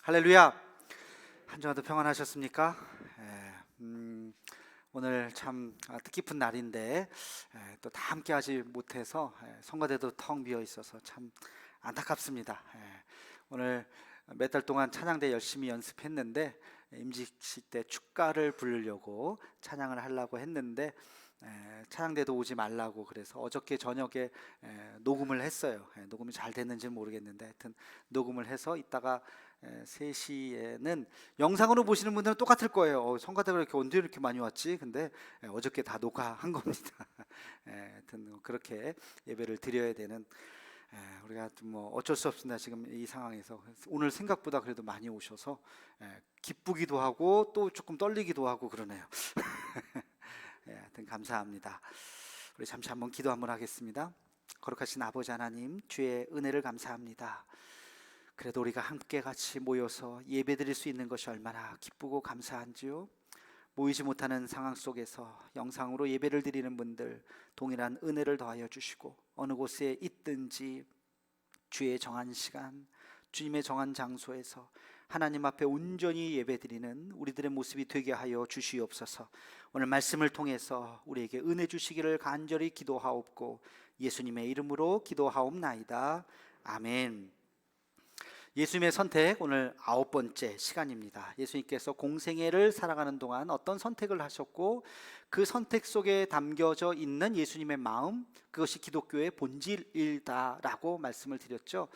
할렐루야. 한 주간도 평안하셨습니까? 오늘 참 뜻깊은 날인데 또 다 함께하지 못해서 성가대도 텅 비어 있어서 참 안타깝습니다. 오늘 몇 달 동안 찬양대 열심히 연습했는데 임직식 때 축가를 부르려고 찬양을 하려고 했는데 찬양대도 오지 말라고 그래서 어저께 저녁에 녹음을 했어요. 녹음이 잘 됐는지는 모르겠는데 하여튼 녹음을 해서 이따가 3시에는 영상으로 보시는 분들은 똑같을 거예요. 성가대가 이렇게 언제 이렇게 많이 왔지? 근데 어저께 다 녹화한 겁니다. 하여튼 그렇게 예배를 드려야 되는 우리가 뭐 어쩔 수 없습니다. 지금 이 상황에서 오늘 생각보다 그래도 많이 오셔서 기쁘기도 하고 또 조금 떨리기도 하고 그러네요. 하여튼 감사합니다. 우리 잠시 한번 기도 한번 하겠습니다. 거룩하신 아버지 하나님, 주의 은혜를 감사합니다. 그래도 우리가 함께 같이 모여서 예배드릴 수 있는 것이 얼마나 기쁘고 감사한지요. 모이지 못하는 상황 속에서 영상으로 예배를 드리는 분들 동일한 은혜를 더하여 주시고 어느 곳에 있든지 주의 정한 시간, 주님의 정한 장소에서 하나님 앞에 온전히 예배드리는 우리들의 모습이 되게 하여 주시옵소서. 오늘 말씀을 통해서 우리에게 은혜 주시기를 간절히 기도하옵고 예수님의 이름으로 기도하옵나이다. 아멘. 예수님의 선택, 오늘 9번째 시간입니다. 예수님께서 공생애를 살아가는 동안 어떤 선택을 하셨고 그 선택 속에 담겨져 있는 예수님의 마음, 그것이 기독교의 본질이다라고 말씀을 드렸죠.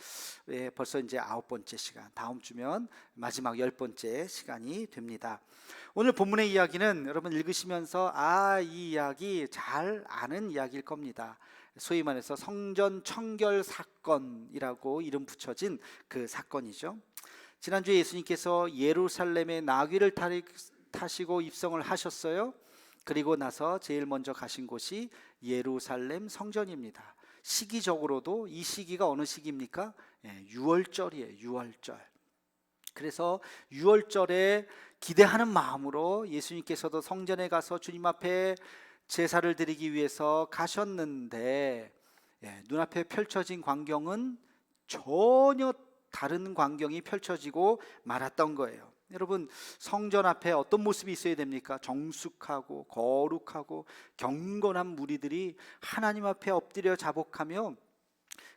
벌써 이제 9번째 시간, 다음 주면 마지막 10번째 시간이 됩니다. 오늘 본문의 이야기는 여러분 읽으시면서 이 이야기 잘 아는 이야기일 겁니다. 소위 말해서 성전 청결 사건이라고 이름 붙여진 그 사건이죠. 지난주에 예수님께서 예루살렘에 나귀를 타시고 입성을 하셨어요. 그리고 나서 제일 먼저 가신 곳이 예루살렘 성전입니다. 시기적으로도 이 시기가 어느 시기입니까? 6월절이에요. 6월절. 그래서 6월절에 기대하는 마음으로 예수님께서도 성전에 가서 주님 앞에 제사를 드리기 위해서 가셨는데 눈앞에 펼쳐진 광경은 전혀 다른 광경이 펼쳐지고 말았던 거예요. 여러분, 성전 앞에 어떤 모습이 있어야 됩니까? 정숙하고 거룩하고 경건한 무리들이 하나님 앞에 엎드려 자복하며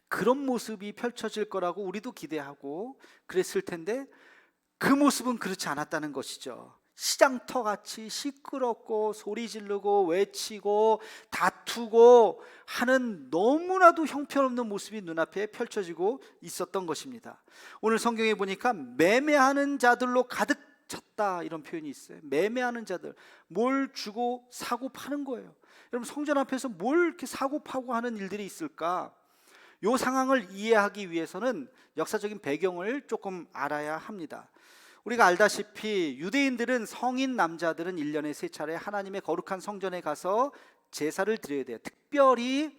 그런 모습이 펼쳐질 거라고 우리도 기대하고 그랬을 텐데 그 모습은 그렇지 않았다는 것이죠. 시장터같이 시끄럽고 소리 지르고 외치고 다투고 하는 너무나도 형편없는 모습이 눈앞에 펼쳐지고 있었던 것입니다. 오늘 성경에 보니까 매매하는 자들로 가득 찼다 이런 표현이 있어요. 매매하는 자들, 뭘 주고 사고 파는 거예요. 여러분, 성전 앞에서 뭘 이렇게 사고 파고 하는 일들이 있을까? 이 상황을 이해하기 위해서는 역사적인 배경을 조금 알아야 합니다. 우리가 알다시피 유대인들은 성인 남자들은 1년에 3차례 하나님의 거룩한 성전에 가서 제사를 드려야 돼요. 특별히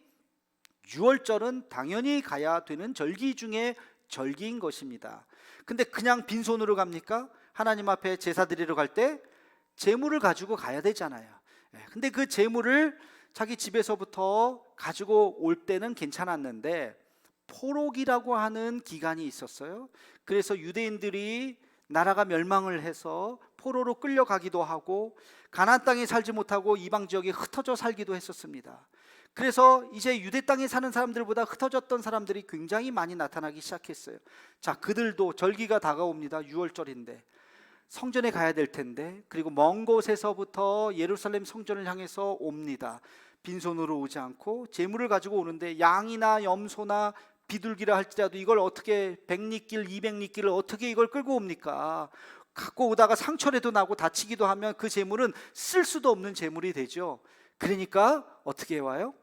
6월절은 당연히 가야 되는 절기 중에 절기인 것입니다. 근데 그냥 빈손으로 갑니까? 하나님 앞에 제사 드리러 갈 때 제물을 가지고 가야 되잖아요. 근데 그 제물을 자기 집에서부터 가지고 올 때는 괜찮았는데 포록이라고 하는 기간이 있었어요. 그래서 유대인들이 나라가 멸망을 해서 포로로 끌려가기도 하고 가나안 땅에 살지 못하고 이방 지역에 흩어져 살기도 했었습니다. 그래서 이제 유대 땅에 사는 사람들보다 흩어졌던 사람들이 굉장히 많이 나타나기 시작했어요. 자, 그들도 절기가 다가옵니다. 6월절인데 성전에 가야 될 텐데, 그리고 먼 곳에서부터 예루살렘 성전을 향해서 옵니다. 빈손으로 오지 않고 제물을 가지고 오는데 양이나 염소나 비둘기라 할지라도 이걸 어떻게 100리길 200리길을 어떻게 이걸 끌고 옵니까? 갖고 오다가 상처라도 나고 다치기도 하면 그 제물은 쓸 수도 없는 제물이 되죠. 그러니까 어떻게 와요?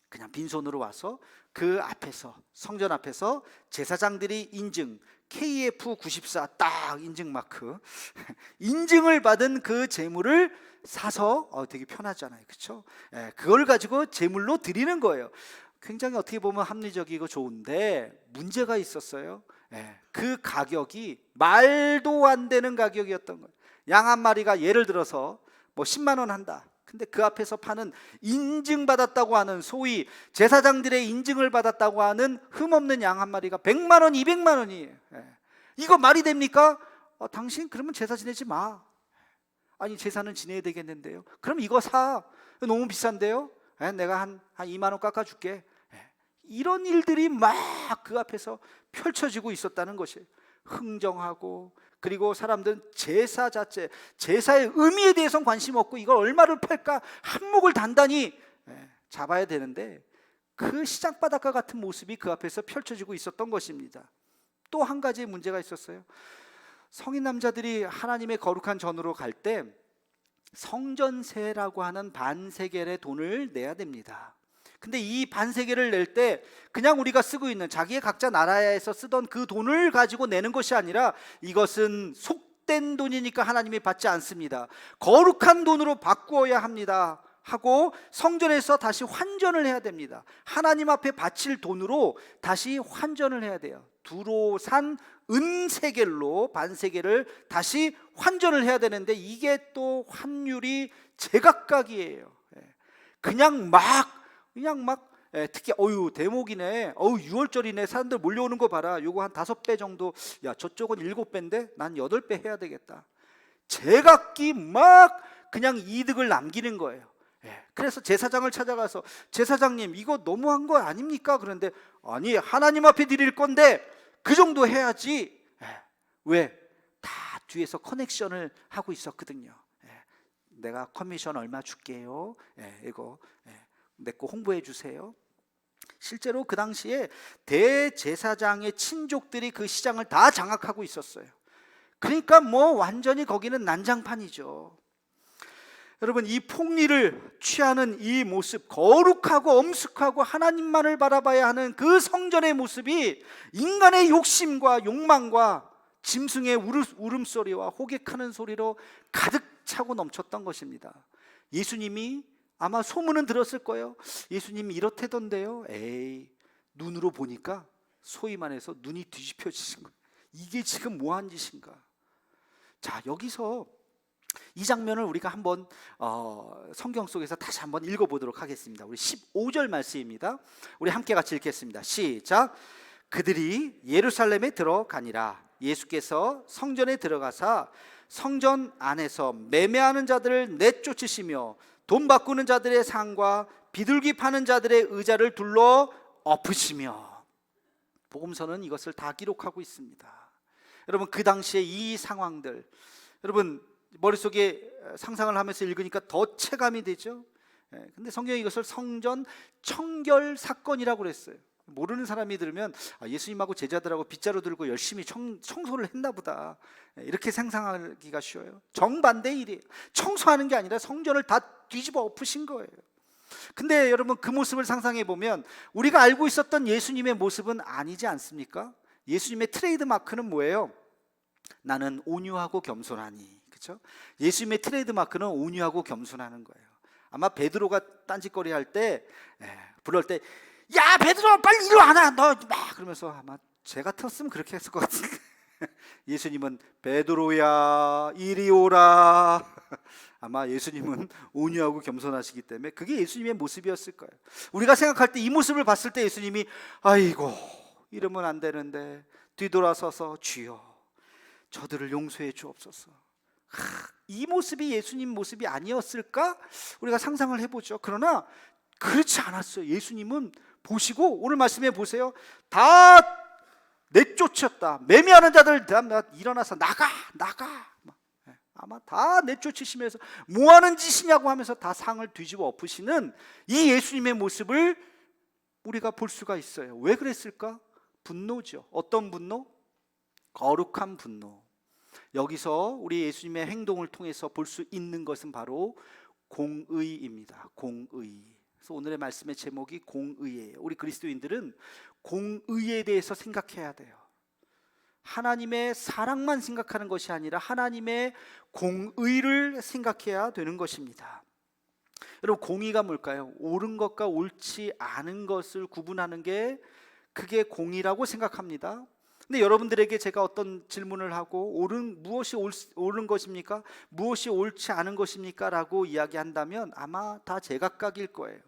그냥 빈손으로 와서 그 앞에서, 성전 앞에서 제사장들이 인증 KF94 딱 인증 마크 인증을 받은 그 제물을 사서 되게 편하잖아요, 그렇죠? 그걸 가지고 제물로 드리는 거예요. 굉장히 어떻게 보면 합리적이고 좋은데 문제가 있었어요. 그 가격이 말도 안 되는 가격이었던 거예요. 양 한 마리가 예를 들어서 뭐 10만 원 한다. 근데 그 앞에서 파는 인증받았다고 하는, 소위 제사장들의 인증을 받았다고 하는 흠없는 양 한 마리가 100만 원, 200만 원이에요. 이거 말이 됩니까? 당신 그러면 제사 지내지 마. 아니 제사는 지내야 되겠는데요. 그럼 이거 사. 너무 비싼데요. 내가 한 2만 원 깎아줄게. 이런 일들이 막 그 앞에서 펼쳐지고 있었다는 것이에요. 흥정하고, 그리고 사람들은 제사 자체, 제사의 의미에 대해서는 관심 없고 이걸 얼마를 팔까 한몫을 단단히 잡아야 되는데, 그 시장바닥과 같은 모습이 그 앞에서 펼쳐지고 있었던 것입니다. 또 한 가지 문제가 있었어요. 성인 남자들이 하나님의 거룩한 전으로 갈 때 성전세라고 하는 반세겔의 돈을 내야 됩니다. 근데 이 반세겔을 낼 때 그냥 우리가 쓰고 있는 자기의 각자 나라에서 쓰던 그 돈을 가지고 내는 것이 아니라, 이것은 속된 돈이니까 하나님이 받지 않습니다. 거룩한 돈으로 바꾸어야 합니다 하고 성전에서 다시 환전을 해야 됩니다. 하나님 앞에 바칠 돈으로 다시 환전을 해야 돼요. 두로 산 은세겔로 반세겔을 다시 환전을 해야 되는데, 이게 또 환율이 제각각이에요. 그냥 막 특히 대목이네, 6월절이네, 사람들 몰려오는 거 봐라, 요거 한 5배 정도, 야 저쪽은 7배인데 난 8배 해야 되겠다. 제각기 막 그냥 이득을 남기는 거예요. 그래서 제사장을 찾아가서, 제사장님 이거 너무한 거 아닙니까? 그런데 아니, 하나님 앞에 드릴 건데 그 정도 해야지. 왜? 다 뒤에서 커넥션을 하고 있었거든요. 내가 커미션 얼마 줄게요. 이거 내 거 홍보해 주세요. 실제로 그 당시에 대제사장의 친족들이 그 시장을 다 장악하고 있었어요. 그러니까 완전히 거기는 난장판이죠. 여러분, 이 폭리를 취하는 이 모습, 거룩하고 엄숙하고 하나님만을 바라봐야 하는 그 성전의 모습이 인간의 욕심과 욕망과 짐승의 울음소리와 호객하는 소리로 가득 차고 넘쳤던 것입니다. 예수님이 아마 소문은 들었을 거예요. 예수님이 이렇대던데요. 에이, 눈으로 보니까 소위 말해서 눈이 뒤집혀지신 거예요. 이게 지금 뭐한 짓인가. 자, 여기서 이 장면을 우리가 한번 성경 속에서 다시 한번 읽어보도록 하겠습니다. 우리 15절 말씀입니다. 우리 함께 같이 읽겠습니다. 시작. 그들이 예루살렘에 들어가니라. 예수께서 성전에 들어가사 성전 안에서 매매하는 자들을 내쫓으시며 돈 바꾸는 자들의 상과 비둘기 파는 자들의 의자를 둘러 엎으시며. 복음서는 이것을 다 기록하고 있습니다. 여러분, 그 당시에 이 상황들, 여러분 머릿속에 상상을 하면서 읽으니까 더 체감이 되죠. 근데 성경이 이것을 성전 청결 사건이라고 그랬어요. 모르는 사람이 들으면 예수님하고 제자들하고 빗자루 들고 열심히 청소를 했나 보다, 이렇게 상상하기가 쉬워요. 정반대의 일이에요. 청소하는 게 아니라 성전을 다 뒤집어 엎으신 거예요. 근데 여러분, 그 모습을 상상해 보면 우리가 알고 있었던 예수님의 모습은 아니지 않습니까? 예수님의 트레이드 마크는 뭐예요? 나는 온유하고 겸손하니. 그렇죠? 예수님의 트레이드 마크는 온유하고 겸손하는 거예요. 아마 베드로가 딴짓거리 할 때, 부를 때, 야 베드로 빨리 이리 와라 너 막 그러면서, 아마 제 같았으면 그렇게 했을 것 같은데 예수님은 베드로야 이리 오라. 아마 예수님은 온유하고 겸손하시기 때문에 그게 예수님의 모습이었을 거예요. 우리가 생각할 때 이 모습을 봤을 때 예수님이 아이고 이러면 안 되는데 뒤돌아서서 주여 저들을 용서해 주옵소서. 이 모습이 예수님 모습이 아니었을까? 우리가 상상을 해보죠. 그러나 그렇지 않았어요. 예수님은 보시고, 오늘 말씀해 보세요. 다 내쫓았다. 매매하는 자들 일어나서 나가. 아마 다 내쫓으시면서 뭐하는 짓이냐고 하면서 다 상을 뒤집어 엎으시는 이 예수님의 모습을 우리가 볼 수가 있어요. 왜 그랬을까? 분노죠. 어떤 분노? 거룩한 분노. 여기서 우리 예수님의 행동을 통해서 볼 수 있는 것은 바로 공의입니다. 공의. 그래서 오늘의 말씀의 제목이 공의예요. 우리 그리스도인들은 공의에 대해서 생각해야 돼요. 하나님의 사랑만 생각하는 것이 아니라 하나님의 공의를 생각해야 되는 것입니다. 여러분, 공의가 뭘까요? 옳은 것과 옳지 않은 것을 구분하는 게 그게 공의라고 생각합니다. 근데 여러분들에게 제가 어떤 질문을 하고 무엇이 옳은 것입니까? 무엇이 옳지 않은 것입니까? 라고 이야기한다면 아마 다 제각각일 거예요.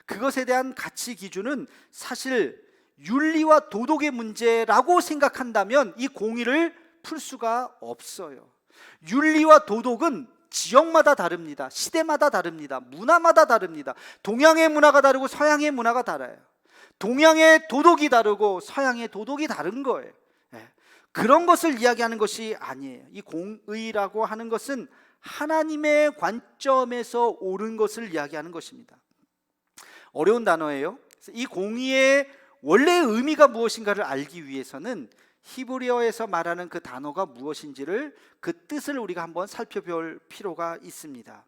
그것에 대한 가치 기준은 사실 윤리와 도덕의 문제라고 생각한다면 이 공의를 풀 수가 없어요. 윤리와 도덕은 지역마다 다릅니다. 시대마다 다릅니다. 문화마다 다릅니다. 동양의 문화가 다르고 서양의 문화가 달라요. 동양의 도덕이 다르고 서양의 도덕이 다른 거예요. 그런 것을 이야기하는 것이 아니에요. 이 공의라고 하는 것은 하나님의 관점에서 옳은 것을 이야기하는 것입니다. 어려운 단어예요. 이 공의의 원래의 의미가 무엇인가를 알기 위해서는 히브리어에서 말하는 그 단어가 무엇인지를, 그 뜻을 우리가 한번 살펴볼 필요가 있습니다.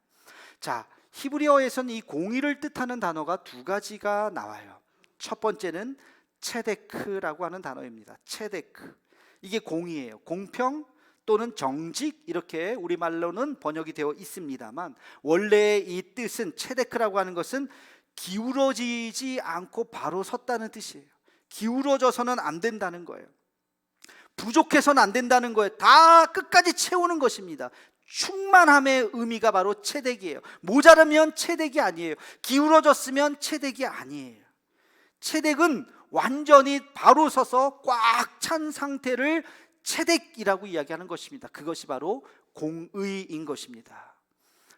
자, 히브리어에서는 이 공의를 뜻하는 단어가 두 가지가 나와요. 첫 번째는 체데크라고 하는 단어입니다. 체데크. 이게 공의예요. 공평 또는 정직, 이렇게 우리말로는 번역이 되어 있습니다만 원래의 이 뜻은, 체데크라고 하는 것은 기울어지지 않고 바로 섰다는 뜻이에요. 기울어져서는 안 된다는 거예요. 부족해서는 안 된다는 거예요. 다 끝까지 채우는 것입니다. 충만함의 의미가 바로 체덱이에요. 모자르면 체덱이 아니에요. 기울어졌으면 체덱이 아니에요. 체덱은 완전히 바로 서서 꽉 찬 상태를 체덱이라고 이야기하는 것입니다. 그것이 바로 공의인 것입니다.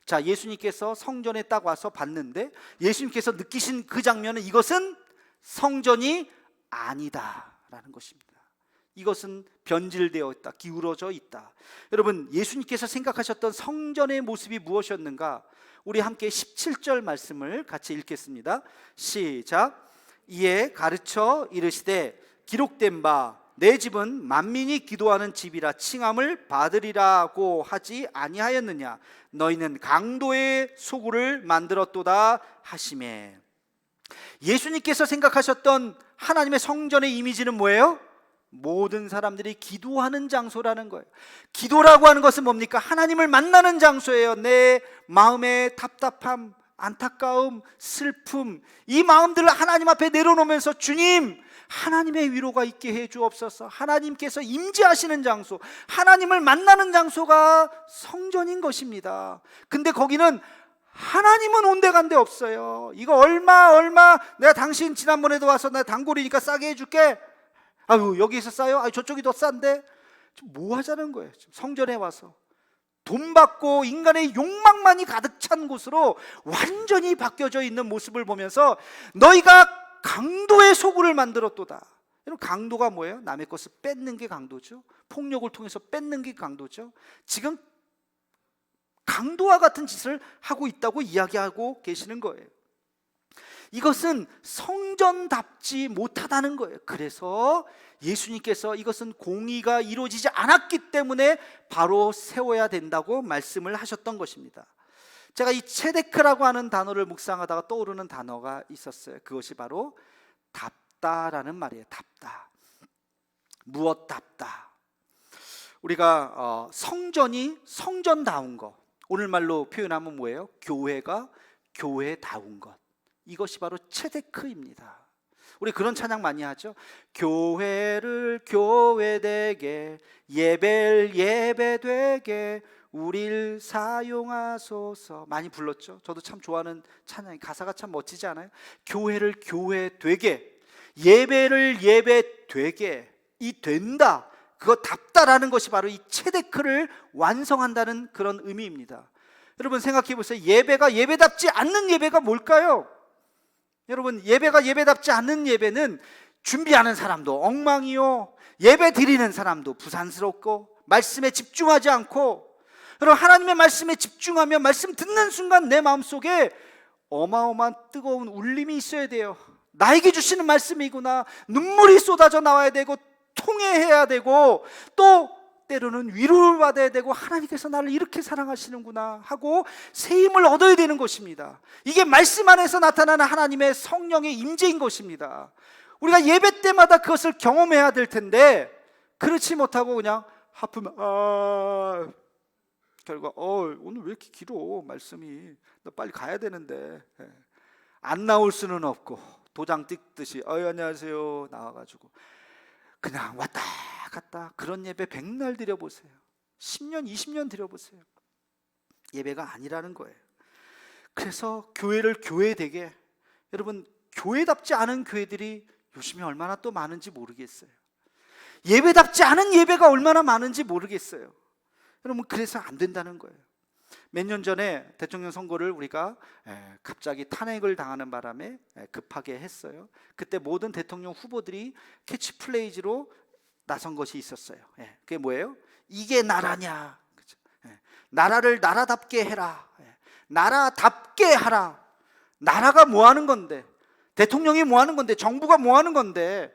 자, 예수님께서 성전에 딱 와서 봤는데 예수님께서 느끼신 그 장면은 이것은 성전이 아니다라는 것입니다. 이것은 변질되어 있다, 기울어져 있다. 여러분, 예수님께서 생각하셨던 성전의 모습이 무엇이었는가? 우리 함께 17절 말씀을 같이 읽겠습니다. 시작. 이에 가르쳐 이르시되 기록된 바 내 집은 만민이 기도하는 집이라 칭함을 받으리라고 하지 아니하였느냐? 너희는 강도의 소굴을 만들었도다 하시매. 예수님께서 생각하셨던 하나님의 성전의 이미지는 뭐예요? 모든 사람들이 기도하는 장소라는 거예요. 기도라고 하는 것은 뭡니까? 하나님을 만나는 장소예요. 내 마음의 답답함, 안타까움, 슬픔, 이 마음들을 하나님 앞에 내려놓으면서 주님, 하나님의 위로가 있게 해 주옵소서. 하나님께서 임재하시는 장소, 하나님을 만나는 장소가 성전인 것입니다. 근데 거기는 하나님은 온데간데 없어요. 이거 얼마 내가 당신 지난번에도 와서 나 단골이니까 싸게 해줄게. 아유, 여기서 싸요? 아유, 저쪽이 더 싼데. 뭐 하자는 거예요? 성전에 와서 돈 받고 인간의 욕망만이 가득 찬 곳으로 완전히 바뀌어져 있는 모습을 보면서 너희가 강도의 소굴을 만들었도다. 여러분, 강도가 뭐예요? 남의 것을 뺏는 게 강도죠. 폭력을 통해서 뺏는 게 강도죠. 지금 강도와 같은 짓을 하고 있다고 이야기하고 계시는 거예요. 이것은 성전답지 못하다는 거예요. 그래서 예수님께서 이것은 공의가 이루어지지 않았기 때문에 바로 세워야 된다고 말씀을 하셨던 것입니다. 제가 이 체데크라고 하는 단어를 묵상하다가 떠오르는 단어가 있었어요. 그것이 바로 답다라는 말이에요. 답다. 무엇답다. 우리가 성전이 성전다운 것, 오늘말로 표현하면 뭐예요? 교회가 교회다운 것. 이것이 바로 체데크입니다. 우리 그런 찬양 많이 하죠. 교회를 교회되게, 예배를 예배되게 우릴 사용하소서. 많이 불렀죠. 저도 참 좋아하는 찬양이, 가사가 참 멋지지 않아요? 교회를 교회되게, 예배를 예배되게, 이 된다, 그거 답다라는 것이 바로 이 체데크를 완성한다는 그런 의미입니다. 여러분 생각해 보세요. 예배가 예배답지 않는 예배가 뭘까요? 여러분, 예배가 예배답지 않는 예배는 준비하는 사람도 엉망이요, 예배 드리는 사람도 부산스럽고, 말씀에 집중하지 않고. 여러분, 하나님의 말씀에 집중하면 말씀 듣는 순간 내 마음속에 어마어마한 뜨거운 울림이 있어야 돼요. 나에게 주시는 말씀이구나. 눈물이 쏟아져 나와야 되고, 통회해야 되고, 또 때로는 위로를 받아야 되고, 하나님께서 나를 이렇게 사랑하시는구나 하고 새 힘을 얻어야 되는 것입니다. 이게 말씀 안에서 나타나는 하나님의 성령의 임재인 것입니다. 우리가 예배 때마다 그것을 경험해야 될 텐데, 그렇지 못하고 그냥 하품, 결과 오늘 왜 이렇게 길어 말씀이, 나 빨리 가야 되는데. 안 나올 수는 없고, 도장 찍듯이 안녕하세요 나와가지고 그냥 왔다 갔다. 그런 예배 백날 드려보세요. 10년 20년 드려보세요. 예배가 아니라는 거예요. 그래서 교회를 교회되게, 여러분, 교회답지 않은 교회들이 요즘에 얼마나 또 많은지 모르겠어요. 예배답지 않은 예배가 얼마나 많은지 모르겠어요. 여러분, 그래서 안 된다는 거예요. 몇 년 전에 대통령 선거를 우리가 갑자기 탄핵을 당하는 바람에 급하게 했어요. 그때 모든 대통령 후보들이 캐치플레이즈로 나선 것이 있었어요. 그게 뭐예요? 이게 나라냐? 그렇죠? 나라를 나라답게 해라. 나라답게 하라. 나라가 뭐 하는 건데? 대통령이 뭐 하는 건데? 정부가 뭐 하는 건데?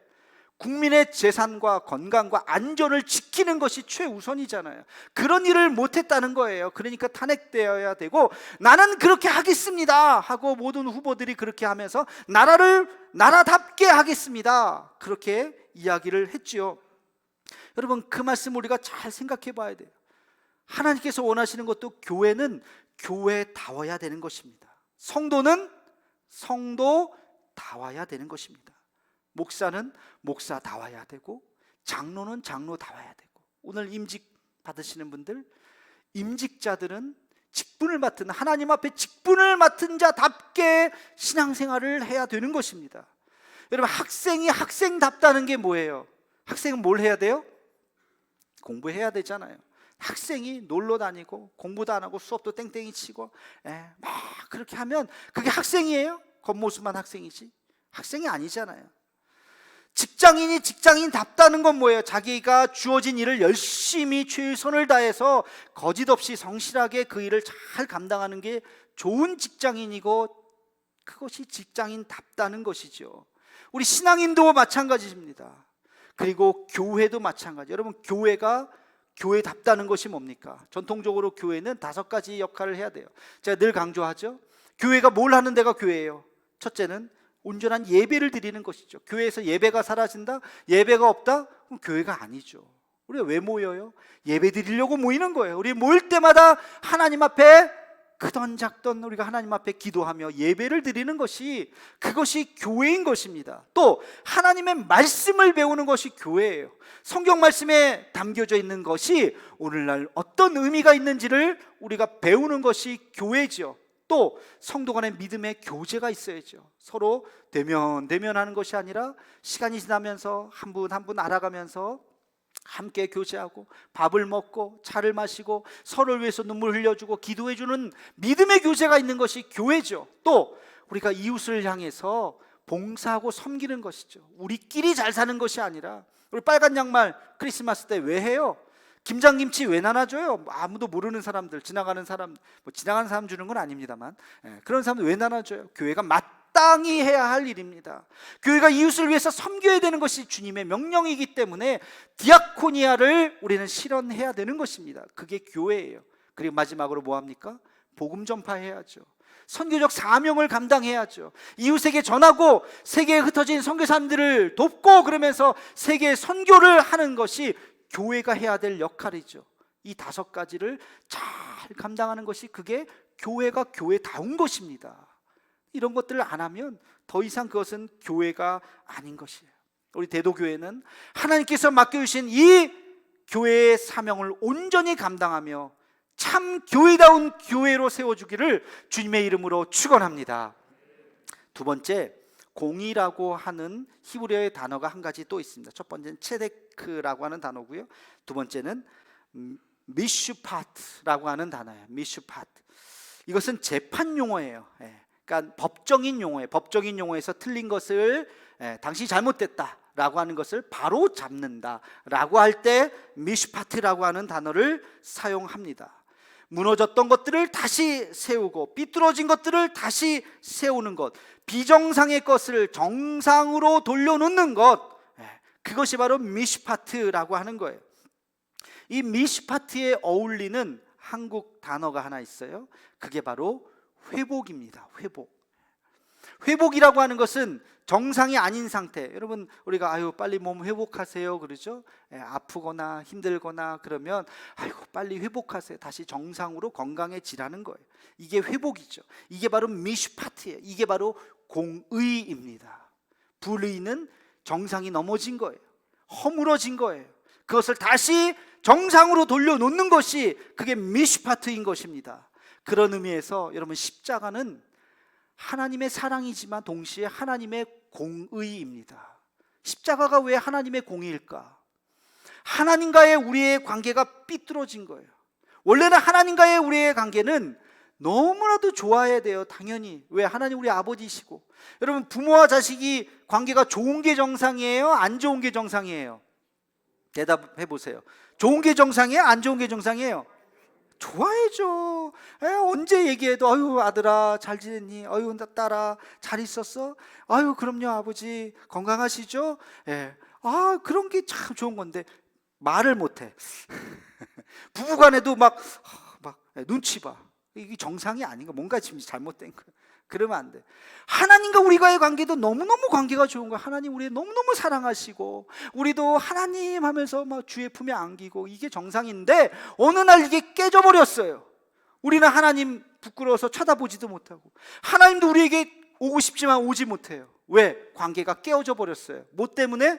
국민의 재산과 건강과 안전을 지키는 것이 최우선이잖아요. 그런 일을 못했다는 거예요. 그러니까 탄핵되어야 되고, 나는 그렇게 하겠습니다 하고 모든 후보들이 그렇게 하면서 나라를 나라답게 하겠습니다, 그렇게 이야기를 했지요. 여러분, 그 말씀 우리가 잘 생각해 봐야 돼요. 하나님께서 원하시는 것도 교회는 교회다워야 되는 것입니다. 성도는 성도다워야 되는 것입니다. 목사는 목사다워야 되고, 장로는 장로다워야 되고, 오늘 임직 받으시는 분들, 임직자들은 직분을 맡은, 하나님 앞에 직분을 맡은 자답게 신앙생활을 해야 되는 것입니다. 여러분, 학생이 학생답다는 게 뭐예요? 학생은 뭘 해야 돼요? 공부해야 되잖아요. 학생이 놀러 다니고 공부도 안 하고 수업도 땡땡이 치고 막 그렇게 하면 그게 학생이에요? 겉모습만 학생이지 학생이 아니잖아요. 직장인이 직장인답다는 건 뭐예요? 자기가 주어진 일을 열심히 최선을 다해서 거짓없이 성실하게 그 일을 잘 감당하는 게 좋은 직장인이고, 그것이 직장인답다는 것이죠. 우리 신앙인도 마찬가지입니다. 그리고 교회도 마찬가지. 여러분, 교회가 교회답다는 것이 뭡니까? 전통적으로 교회는 5가지 역할을 해야 돼요. 제가 늘 강조하죠. 교회가 뭘 하는 데가 교회예요? 첫째는 온전한 예배를 드리는 것이죠. 교회에서 예배가 사라진다? 예배가 없다? 그럼 교회가 아니죠. 우리가 왜 모여요? 예배 드리려고 모이는 거예요. 우리 모일 때마다 하나님 앞에 크던 작던 우리가 하나님 앞에 기도하며 예배를 드리는 것이, 그것이 교회인 것입니다. 또 하나님의 말씀을 배우는 것이 교회예요. 성경 말씀에 담겨져 있는 것이 오늘날 어떤 의미가 있는지를 우리가 배우는 것이 교회죠. 또 성도 간의 믿음의 교제가 있어야죠. 서로 대면하는 것이 아니라 시간이 지나면서 한 분 한 분 알아가면서 함께 교제하고 밥을 먹고 차를 마시고 서로를 위해서 눈물 흘려주고 기도해주는 믿음의 교제가 있는 것이 교회죠. 또 우리가 이웃을 향해서 봉사하고 섬기는 것이죠. 우리끼리 잘 사는 것이 아니라, 우리 빨간 양말 크리스마스 때 왜 해요? 김장김치 왜 나눠줘요? 아무도 모르는 사람들, 지나가는 사람, 지나가는 사람 주는 건 아닙니다만, 그런 사람들 왜 나눠줘요? 교회가 마땅히 해야 할 일입니다. 교회가 이웃을 위해서 섬겨야 되는 것이 주님의 명령이기 때문에 디아코니아를 우리는 실현해야 되는 것입니다. 그게 교회예요. 그리고 마지막으로 뭐 합니까? 복음 전파해야죠. 선교적 사명을 감당해야죠. 이웃에게 전하고 세계에 흩어진 선교사님들을 돕고, 그러면서 세계 선교를 하는 것이 교회가 해야 될 역할이죠. 이 5가지를 잘 감당하는 것이, 그게 교회가 교회다운 것입니다. 이런 것들을 안 하면 더 이상 그것은 교회가 아닌 것이에요. 우리 대도교회는 하나님께서 맡겨주신 이 교회의 사명을 온전히 감당하며 참 교회다운 교회로 세워주기를 주님의 이름으로 축원합니다. 두 번째, 공의라고 하는 히브리어의 단어가 한 가지 또 있습니다. 첫 번째는 체데크라고 하는 단어고요. 두 번째는 미슈파트라고 하는 단어예요. 미슈파트. 이것은 재판 용어예요. 그러니까 법정인 용어예요. 법정인 용어에서 틀린 것을 당신이 잘못됐다라고 하는 것을 바로 잡는다라고 할 때 미슈파트라고 하는 단어를 사용합니다. 무너졌던 것들을 다시 세우고 삐뚤어진 것들을 다시 세우는 것, 비정상의 것을 정상으로 돌려놓는 것, 그것이 바로 미슈파트라고 하는 거예요. 이 미슈파트에 어울리는 한국 단어가 하나 있어요. 그게 바로 회복입니다. 회복이라고 하는 것은 정상이 아닌 상태. 여러분, 우리가 빨리 몸 회복하세요 그러죠. 아프거나 힘들거나 그러면 빨리 회복하세요, 다시 정상으로 건강해지라는 거예요. 이게 회복이죠. 이게 바로 미슈파트예요. 이게 바로 공의입니다. 불의는 정상이 넘어진 거예요. 허물어진 거예요. 그것을 다시 정상으로 돌려놓는 것이, 그게 미슈파트인 것입니다. 그런 의미에서 여러분, 십자가는 하나님의 사랑이지만 동시에 하나님의 공의입니다. 십자가가 왜 하나님의 공의일까? 하나님과의 우리의 관계가 삐뚤어진 거예요. 원래는 하나님과의 우리의 관계는 너무나도 좋아야 돼요. 당연히. 왜? 하나님 우리 아버지시고. 여러분, 부모와 자식이 관계가 좋은 게 정상이에요? 안 좋은 게 정상이에요? 대답해 보세요. 좋은 게 정상이에요? 안 좋은 게 정상이에요? 좋아야죠. 언제 얘기해도 아유 아들아 잘 지냈니? 아유 딸아 잘 있었어? 아유 그럼요 아버지 건강하시죠? 그런 게 참 좋은 건데 말을 못해. 부부간에도 막 눈치 봐. 이게 정상이 아닌 거, 뭔가 지금 잘못된 거야. 그러면 안 돼. 하나님과 우리과의 관계도 너무너무 관계가 좋은 거야. 하나님 우리 너무너무 사랑하시고 우리도 하나님 하면서 막 주의 품에 안기고 이게 정상인데 어느 날 이게 깨져버렸어요. 우리는 하나님 부끄러워서 쳐다보지도 못하고 하나님도 우리에게 오고 싶지만 오지 못해요. 왜? 관계가 깨어져 버렸어요. 뭐 때문에?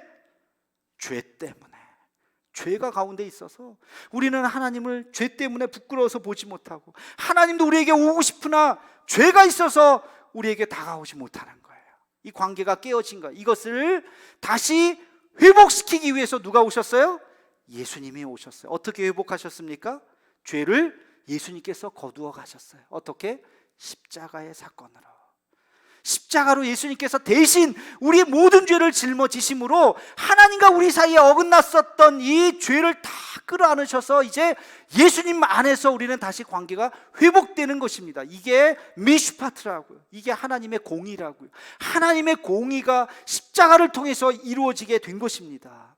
죄 때문에. 죄가 가운데 있어서 우리는 하나님을 죄 때문에 부끄러워서 보지 못하고 하나님도 우리에게 오고 싶으나 죄가 있어서 우리에게 다가오지 못하는 거예요. 이 관계가 깨어진 거예요. 이것을 다시 회복시키기 위해서 누가 오셨어요? 예수님이 오셨어요. 어떻게 회복하셨습니까? 죄를 예수님께서 거두어 가셨어요. 어떻게? 십자가의 사건으로. 십자가로 예수님께서 대신 우리의 모든 죄를 짊어지심으로 하나님과 우리 사이에 어긋났었던 이 죄를 다 끌어안으셔서 이제 예수님 안에서 우리는 다시 관계가 회복되는 것입니다. 이게 미슈파트라고요. 이게 하나님의 공의라고요. 하나님의 공의가 십자가를 통해서 이루어지게 된 것입니다.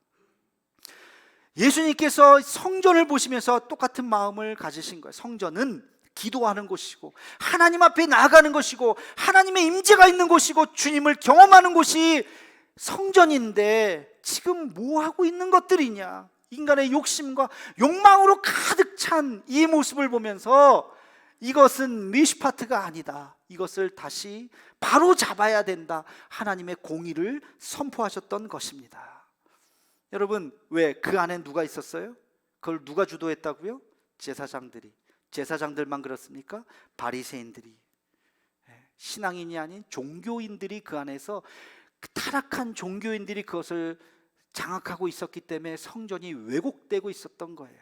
예수님께서 성전을 보시면서 똑같은 마음을 가지신 거예요. 성전은 기도하는 곳이고 하나님 앞에 나아가는 것이고 하나님의 임재가 있는 곳이고 주님을 경험하는 곳이 성전인데 지금 뭐 하고 있는 것들이냐? 인간의 욕심과 욕망으로 가득 찬 이 모습을 보면서 이것은 미슈파트가 아니다. 이것을 다시 바로 잡아야 된다. 하나님의 공의를 선포하셨던 것입니다. 여러분, 왜? 그 안에 누가 있었어요? 그걸 누가 주도했다고요? 제사장들만 그렇습니까? 바리새인들이, 신앙인이 아닌 종교인들이 그 안에서 타락한 종교인들이 그것을 장악하고 있었기 때문에 성전이 왜곡되고 있었던 거예요.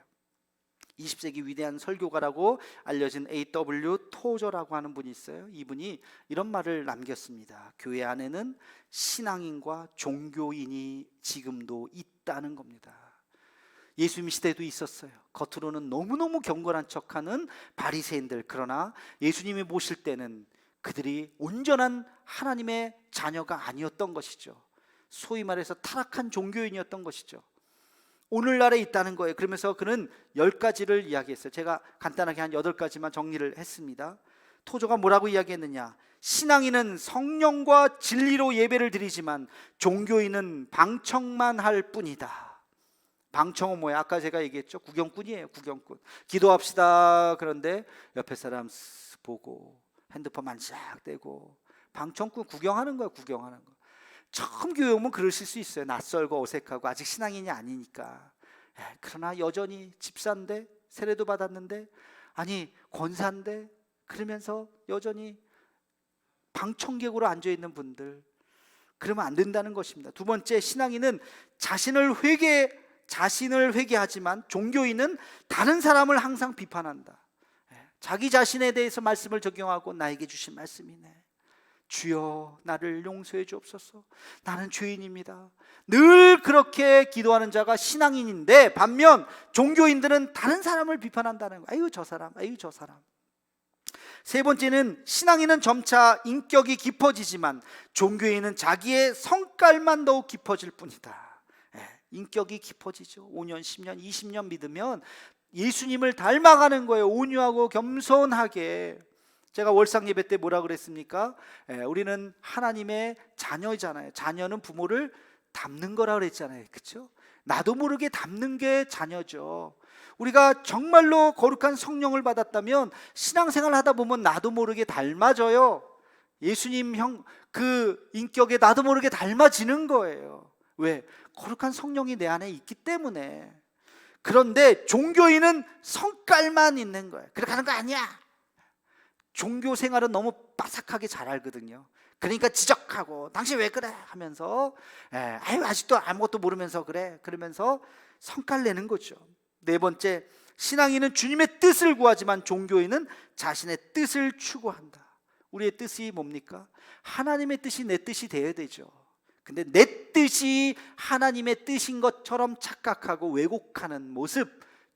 20세기 위대한 설교가라고 알려진 A.W. 토저라고 하는 분이 있어요. 이분이 이런 말을 남겼습니다. 교회 안에는 신앙인과 종교인이 지금도 있다는 겁니다. 예수님 시대도 있었어요. 겉으로는 너무너무 경건한 척하는 바리새인들, 그러나 예수님이 보실 때는 그들이 온전한 하나님의 자녀가 아니었던 것이죠. 소위 말해서 타락한 종교인이었던 것이죠. 오늘날에 있다는 거예요. 그러면서 그는 10가지를 이야기했어요. 제가 간단하게 한 8가지만 정리를 했습니다. 토저가 뭐라고 이야기했느냐? 신앙인은 성령과 진리로 예배를 드리지만 종교인은 방청만 할 뿐이다. 방청은 뭐야? 아까 제가 얘기했죠. 구경꾼이에요. 구경꾼. 기도합시다. 그런데 옆에 사람 보고 핸드폰 만지작대고 방청꾼 구경하는 거야. 구경하는 거. 처음 교회 오면 그러실 수 있어요. 낯설고 어색하고 아직 신앙인이 아니니까. 그러나 여전히 집사인데 세례도 받았는데 아니 권사인데 그러면서 여전히 방청객으로 앉아있는 분들, 그러면 안 된다는 것입니다. 두 번째, 신앙인은 자신을 회개하지만 종교인은 다른 사람을 항상 비판한다. 자기 자신에 대해서 말씀을 적용하고 나에게 주신 말씀이네. 주여 나를 용서해 주옵소서. 나는 죄인입니다. 늘 그렇게 기도하는 자가 신앙인인데 반면 종교인들은 다른 사람을 비판한다는 거예요. 아유 저 사람, 아유 저 사람. 세 번째는 신앙인은 점차 인격이 깊어지지만 종교인은 자기의 성깔만 더욱 깊어질 뿐이다. 인격이 깊어지죠. 5년, 10년, 20년 믿으면 예수님을 닮아가는 거예요. 온유하고 겸손하게. 제가 월상 예배 때 뭐라 그랬습니까? 우리는 하나님의 자녀잖아요. 자녀는 부모를 닮는 거라 그랬잖아요. 그렇죠? 나도 모르게 닮는 게 자녀죠. 우리가 정말로 거룩한 성령을 받았다면 신앙생활 하다 보면 나도 모르게 닮아져요. 예수님 그 인격에 나도 모르게 닮아지는 거예요. 왜? 거룩한 성령이 내 안에 있기 때문에. 그런데 종교인은 성깔만 있는 거예요. 그렇게 하는 거 아니야. 종교 생활은 너무 빠삭하게 잘 알거든요. 그러니까 지적하고 당신 왜 그래 하면서 아유 아직도 아무것도 모르면서 그래 그러면서 성깔 내는 거죠. 네 번째, 신앙인은 주님의 뜻을 구하지만 종교인은 자신의 뜻을 추구한다. 우리의 뜻이 뭡니까? 하나님의 뜻이 내 뜻이 되어야 되죠. 근데 내 뜻이 하나님의 뜻인 것처럼 착각하고 왜곡하는 모습,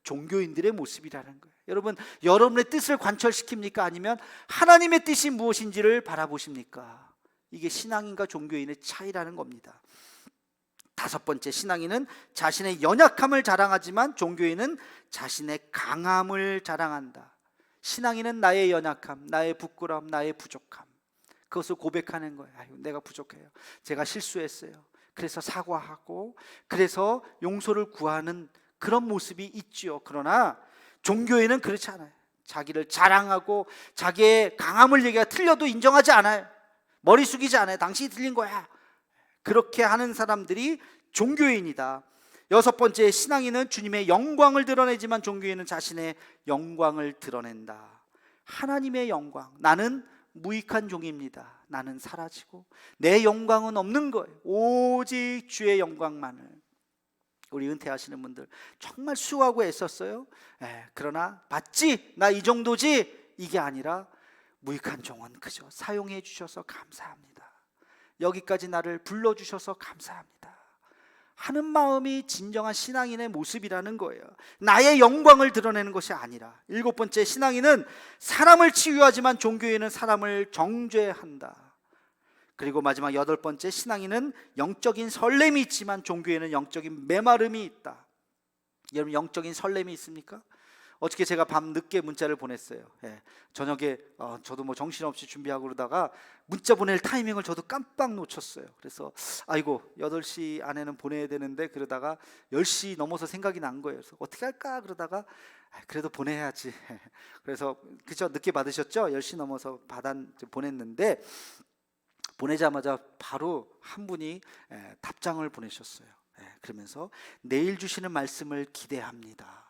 종교인들의 모습이라는 거예요. 여러분, 여러분의 뜻을 관철시킵니까? 아니면 하나님의 뜻이 무엇인지를 바라보십니까? 이게 신앙인과 종교인의 차이라는 겁니다. 다섯 번째, 신앙인은 자신의 연약함을 자랑하지만 종교인은 자신의 강함을 자랑한다. 신앙인은 나의 연약함, 나의 부끄러움, 나의 부족함, 그것을 고백하는 거예요. 아유, 내가 부족해요. 제가 실수했어요. 그래서 사과하고 그래서 용서를 구하는 그런 모습이 있죠. 그러나 종교인은 그렇지 않아요. 자기를 자랑하고 자기의 강함을 얘기하고 틀려도 인정하지 않아요. 머리 숙이지 않아요. 당신이 틀린 거야. 그렇게 하는 사람들이 종교인이다. 여섯 번째, 신앙인은 주님의 영광을 드러내지만 종교인은 자신의 영광을 드러낸다. 하나님의 영광, 나는 무익한 종입니다. 나는 사라지고 내 영광은 없는 거예요. 오직 주의 영광만을. 우리 은퇴하시는 분들 정말 수고하고 애썼어요. 그러나 봤지? 나 이 정도지? 이게 아니라 무익한 종은 그저 사용해 주셔서 감사합니다. 여기까지 나를 불러주셔서 감사합니다 하는 마음이 진정한 신앙인의 모습이라는 거예요. 나의 영광을 드러내는 것이 아니라. 일곱 번째, 신앙인은 사람을 치유하지만 종교인은 사람을 정죄한다. 그리고 마지막 여덟 번째, 신앙인은 영적인 설렘이 있지만 종교인은 영적인 메마름이 있다. 여러분, 영적인 설렘이 있습니까? 어저께 제가 밤 늦게 문자를 보냈어요. 저녁에 저도 뭐 정신없이 준비하고 그러다가 문자 보낼 타이밍을 저도 깜빡 놓쳤어요. 그래서 아이고 8시 안에는 보내야 되는데 그러다가 10시 넘어서 생각이 난 거예요. 그래서 어떻게 할까 그러다가 그래도 보내야지. 그래서 그죠, 늦게 받으셨죠? 10시 넘어서 보냈는데 보내자마자 바로 한 분이 답장을 보내셨어요. 그러면서 내일 주시는 말씀을 기대합니다.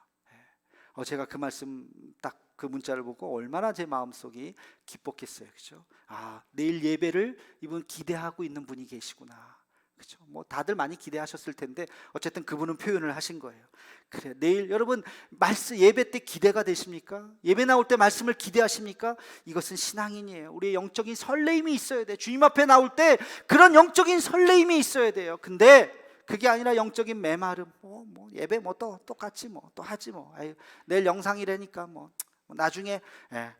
제가 그 말씀 딱 그 문자를 보고 얼마나 제 마음속이 기뻤겠어요. 그죠? 아, 내일 예배를 이분 기대하고 있는 분이 계시구나. 그죠? 뭐 다들 많이 기대하셨을 텐데 어쨌든 그분은 표현을 하신 거예요. 그래, 내일 여러분 말씀 예배 때 기대가 되십니까? 예배 나올 때 말씀을 기대하십니까? 이것은 신앙인이에요. 우리의 영적인 설레임이 있어야 돼. 주님 앞에 나올 때 그런 영적인 설레임이 있어야 돼요. 근데 그게 아니라 영적인 메마름, 예배 또 똑같이 또 하지 아유, 내일 영상이라니까 나중에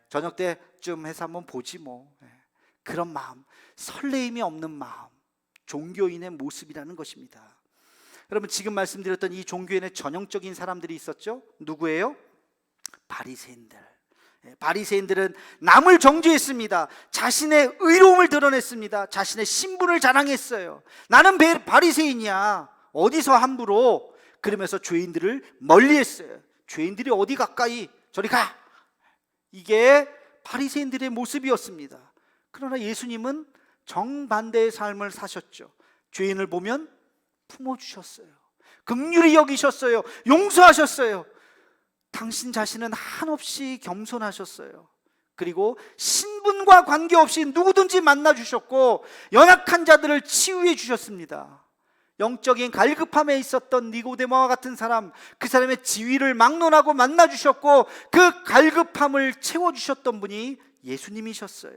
저녁 때쯤 해서 한번 보지 그런 마음, 설레임이 없는 마음, 종교인의 모습이라는 것입니다. 여러분, 지금 말씀드렸던 이 종교인의 전형적인 사람들이 있었죠. 누구예요? 바리새인들. 바리새인들은 남을 정죄했습니다. 자신의 의로움을 드러냈습니다. 자신의 신분을 자랑했어요. 나는 바리새인이야. 어디서 함부로, 그러면서 죄인들을 멀리했어요. 죄인들이 어디 가까이, 저리 가. 이게 바리새인들의 모습이었습니다. 그러나 예수님은 정반대의 삶을 사셨죠. 죄인을 보면 품어주셨어요. 긍휼히 여기셨어요. 용서하셨어요. 당신 자신은 한없이 겸손하셨어요. 그리고 신분과 관계없이 누구든지 만나주셨고 연약한 자들을 치유해 주셨습니다. 영적인 갈급함에 있었던 니고데모와 같은 사람, 그 사람의 지위를 막론하고 만나주셨고 그 갈급함을 채워주셨던 분이 예수님이셨어요.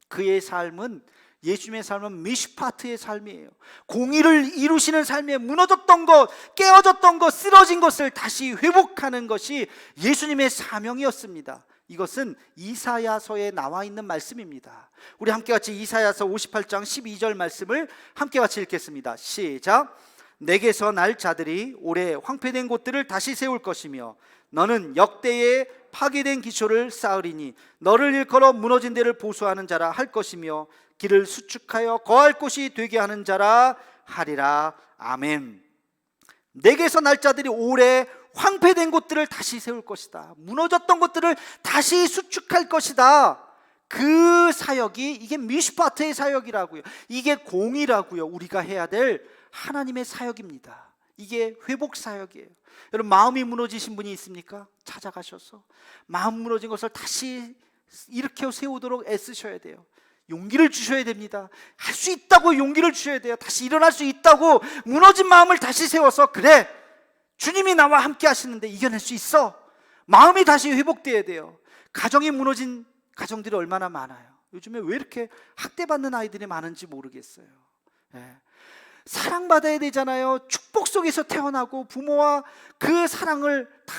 그의 삶은, 예수님의 삶은 미슈파트의 삶이에요. 공의를 이루시는 삶에 무너졌던 것, 깨어졌던 것, 쓰러진 것을 다시 회복하는 것이 예수님의 사명이었습니다. 이것은 이사야서에 나와 있는 말씀입니다. 우리 함께 같이 이사야서 58장 12절 말씀을 함께 같이 읽겠습니다. 시작. 내게서 날 자들이 오래 황폐된 곳들을 다시 세울 것이며 너는 역대의 파괴된 기초를 쌓으리니 너를 일컬어 무너진 데를 보수하는 자라 할 것이며 길을 수축하여 거할 곳이 되게 하는 자라 하리라. 아멘. 내게서 날 자들이 오래 황폐된 곳들을 다시 세울 것이다. 무너졌던 것들을 다시 수축할 것이다. 그 사역이, 이게 미슈파트의 사역이라고요. 이게 공이라고요. 우리가 해야 될 하나님의 사역입니다. 이게 회복 사역이에요. 여러분, 마음이 무너지신 분이 있습니까? 찾아가셔서 마음 무너진 것을 다시 일으켜 세우도록 애쓰셔야 돼요. 용기를 주셔야 됩니다. 할 수 있다고 용기를 주셔야 돼요. 다시 일어날 수 있다고 무너진 마음을 다시 세워서, 그래, 주님이 나와 함께 하시는데 이겨낼 수 있어, 마음이 다시 회복돼야 돼요. 가정이 무너진 가정들이 얼마나 많아요. 요즘에 왜 이렇게 학대받는 아이들이 많은지 모르겠어요. 예. 사랑받아야 되잖아요. 축복 속에서 태어나고 부모와 그 사랑을 다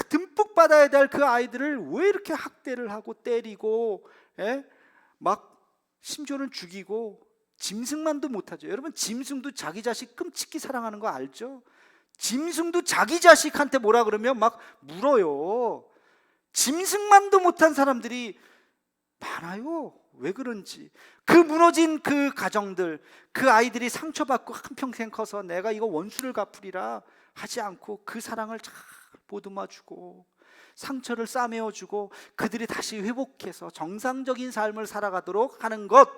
듬뿍 받아야 될 그 아이들을 왜 이렇게 학대를 하고 때리고, 예? 막 심지어는 죽이고, 짐승만도 못하죠. 여러분, 짐승도 자기 자식 끔찍히 사랑하는 거 알죠? 짐승도 자기 자식한테 뭐라 그러면 막 물어요. 짐승만도 못한 사람들이 많아요. 왜 그런지. 그 무너진 그 가정들, 그 아이들이 상처받고 한평생 커서 내가 이거 원수를 갚으리라 하지 않고 그 사랑을 잘 보듬어주고 상처를 싸매어주고 그들이 다시 회복해서 정상적인 삶을 살아가도록 하는 것,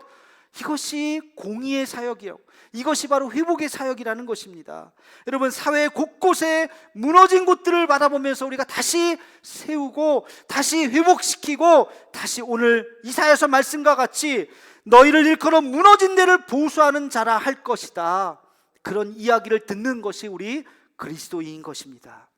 이것이 공의의 사역이요, 이것이 바로 회복의 사역이라는 것입니다. 여러분, 사회 곳곳에 무너진 곳들을 바라보면서 우리가 다시 세우고 다시 회복시키고, 다시 오늘 이사야서 말씀과 같이 너희를 일컬어 무너진 데를 보수하는 자라 할 것이다, 그런 이야기를 듣는 것이 우리 그리스도인인 것입니다.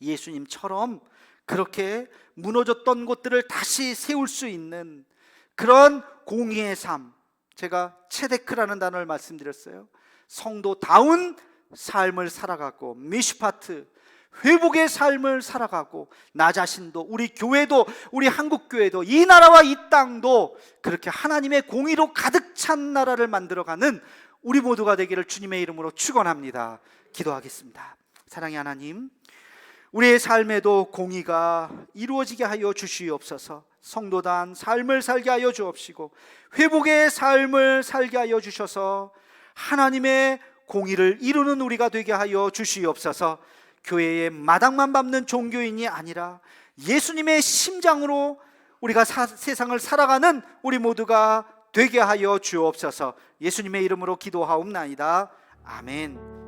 예수님처럼 그렇게 무너졌던 곳들을 다시 세울 수 있는 그런 공의의 삶, 제가 체데크라는 단어를 말씀드렸어요. 성도다운 삶을 살아가고, 미슈파트, 회복의 삶을 살아가고, 나 자신도, 우리 교회도, 우리 한국교회도, 이 나라와 이 땅도 그렇게 하나님의 공의로 가득 찬 나라를 만들어가는 우리 모두가 되기를 주님의 이름으로 축원합니다. 기도하겠습니다. 사랑의 하나님, 우리의 삶에도 공의가 이루어지게 하여 주시옵소서. 성도단 삶을 살게 하여 주옵시고 회복의 삶을 살게 하여 주셔서 하나님의 공의를 이루는 우리가 되게 하여 주시옵소서. 교회의 마당만 밟는 종교인이 아니라 예수님의 심장으로 우리가 세상을 살아가는 우리 모두가 되게 하여 주옵소서. 예수님의 이름으로 기도하옵나이다. 아멘.